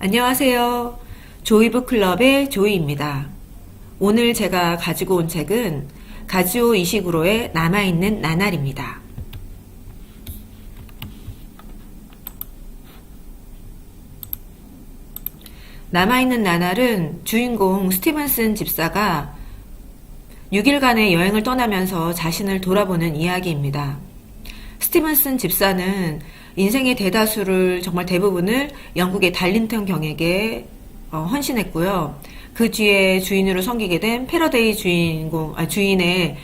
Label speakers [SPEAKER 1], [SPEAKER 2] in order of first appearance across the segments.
[SPEAKER 1] 안녕하세요. 조이북클럽의 조이입니다. 오늘 제가 가지고 온 책은 가지오 이시구로의 남아있는 나날입니다. 남아있는 나날은 주인공 스티븐슨 집사가 6일간의 여행을 떠나면서 자신을 돌아보는 이야기입니다. 스티븐슨 집사는 인생의 대다수를 정말 대부분을 영국의 달린턴 경에게 헌신했고요. 그 뒤에 주인으로 섬기게 된 패러데이 주인의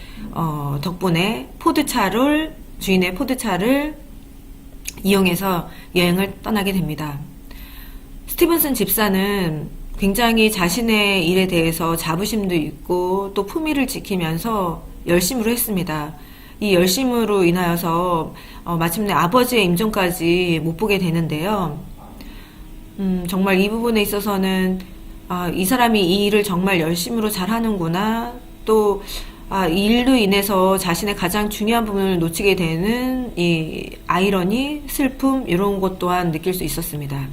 [SPEAKER 1] 덕분에 주인의 포드차를 이용해서 여행을 떠나게 됩니다. 스티븐슨 집사는 굉장히 자신의 일에 대해서 자부심도 있고 또 품위를 지키면서 열심으로 했습니다. 이 열심으로 인하여서 마침내 아버지의 임종까지 못 보게 되는데요. 정말 이 부분에 있어서는 이 사람이 이 일을 정말 열심으로 잘하는구나, 또 이 일로 인해서 자신의 가장 중요한 부분을 놓치게 되는 이 아이러니, 슬픔 이런 것 또한 느낄 수 있었습니다.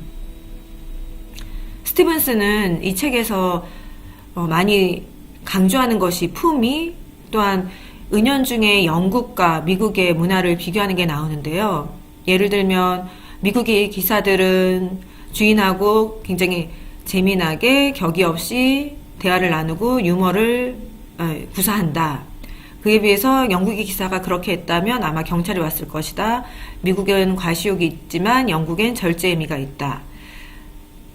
[SPEAKER 1] 스티븐스는 이 책에서 많이 강조하는 것이 품위, 또한 은연중에 영국과 미국의 문화를 비교하는 게 나오는데요. 예를 들면 미국의 기사들은 주인하고 굉장히 재미나게 격이 없이 대화를 나누고 유머를 구사한다. 그에 비해서 영국의 기사가 그렇게 했다면 아마 경찰이 왔을 것이다. 미국은 과시욕이 있지만 영국엔 절제의 미가 있다.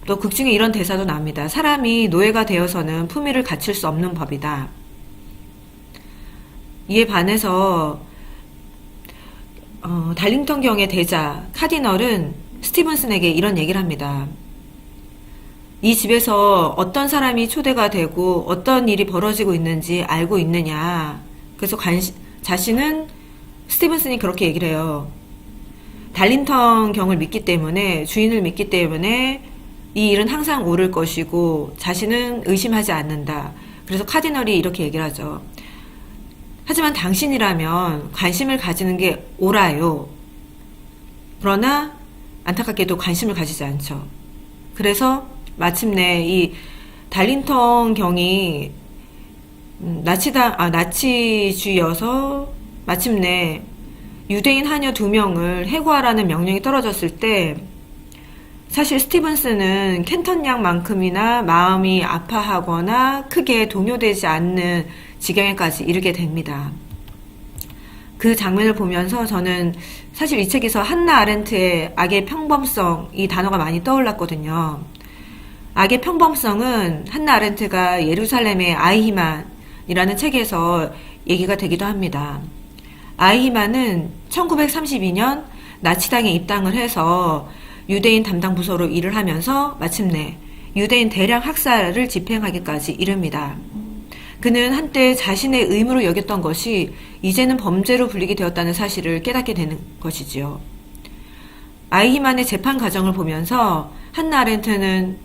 [SPEAKER 1] 또 극 중에 이런 대사도 나옵니다. 사람이 노예가 되어서는 품위를 갖출 수 없는 법이다. 이에 반해서 달링턴 경의 대자 카디널은 스티븐슨에게 이런 얘기를 합니다. 이 집에서 어떤 사람이 초대가 되고 어떤 일이 벌어지고 있는지 알고 있느냐. 그래서 자신은 스티븐슨이 그렇게 얘기를 해요. 달링턴 경을 믿기 때문에, 주인을 믿기 때문에 이 일은 항상 옳을 것이고 자신은 의심하지 않는다. 그래서 카디널이 이렇게 얘기를 하죠. 하지만 당신이라면 관심을 가지는 게 옳아요. 그러나 안타깝게도 관심을 가지지 않죠. 그래서 마침내 이 달린턴 경이 나치주의여서 마침내 유대인 하녀 2명을 해고하라는 명령이 떨어졌을 때 사실 스티븐스는 켄턴 양만큼이나 마음이 아파하거나 크게 동요되지 않는 지경에까지 이르게 됩니다. 그 장면을 보면서 저는 사실 이 책에서 한나 아렌트의 악의 평범성, 이 단어가 많이 떠올랐거든요. 악의 평범성은 한나 아렌트가 예루살렘의 아이히만이라는 책에서 얘기가 되기도 합니다. 아이히만은 1932년 나치당에 입당을 해서 유대인 담당 부서로 일을 하면서 마침내 유대인 대량 학살을 집행하기까지 이릅니다. 그는 한때 자신의 의무로 여겼던 것이 이제는 범죄로 불리게 되었다는 사실을 깨닫게 되는 것이지요. 아이히만의 재판 과정을 보면서 한나 아렌트는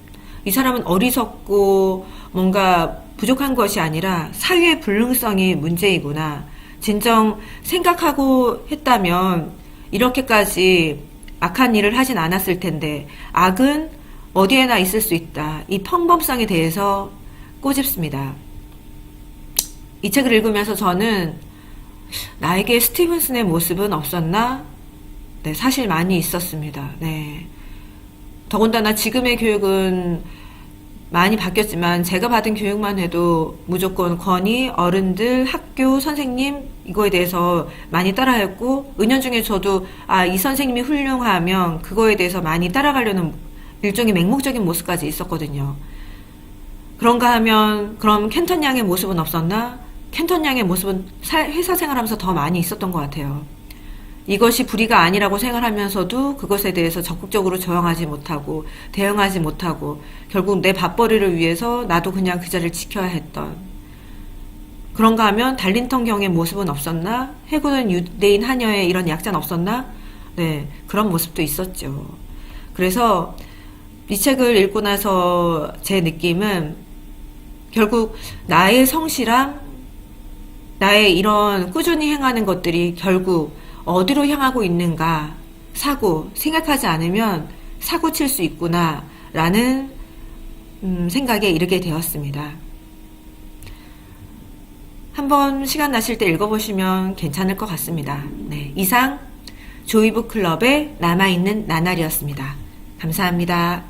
[SPEAKER 1] 이 사람은 어리석고 뭔가 부족한 것이 아니라 사유의 불능성이 문제이구나. 진정 생각하고 했다면 이렇게까지 악한 일을 하진 않았을 텐데 악은 어디에나 있을 수 있다. 이 평범성에 대해서 꼬집습니다. 이 책을 읽으면서 저는 나에게 스티븐슨의 모습은 없었나? 네, 사실 많이 있었습니다. 네. 더군다나 지금의 교육은 많이 바뀌었지만 제가 받은 교육만 해도 무조건 권위, 어른들, 학교, 선생님 이거에 대해서 많이 따라했고 은연중에 저도 이 선생님이 훌륭하면 그거에 대해서 많이 따라가려는 일종의 맹목적인 모습까지 있었거든요. 그런가 하면 그럼 켄턴 양의 모습은 없었나? 켄턴 양의 모습은 회사 생활하면서 더 많이 있었던 것 같아요. 이것이 불의가 아니라고 생각하면서도 그것에 대해서 적극적으로 저항하지 못하고 대응하지 못하고 결국 내 밥벌이를 위해서 나도 그냥 그 자리를 지켜야 했던, 그런가 하면 달린턴 경의 모습은 없었나? 해고된 유대인 하녀의 이런 약자는 없었나? 네, 그런 모습도 있었죠. 그래서 이 책을 읽고 나서 제 느낌은 결국 나의 성실함, 나의 이런 꾸준히 행하는 것들이 결국 어디로 향하고 있는가 생각하지 않으면 사고 칠 수 있구나 라는 생각에 이르게 되었습니다. 한번 시간 나실 때 읽어보시면 괜찮을 것 같습니다. 네, 이상 조이북 클럽의 남아있는 나날이었습니다. 감사합니다.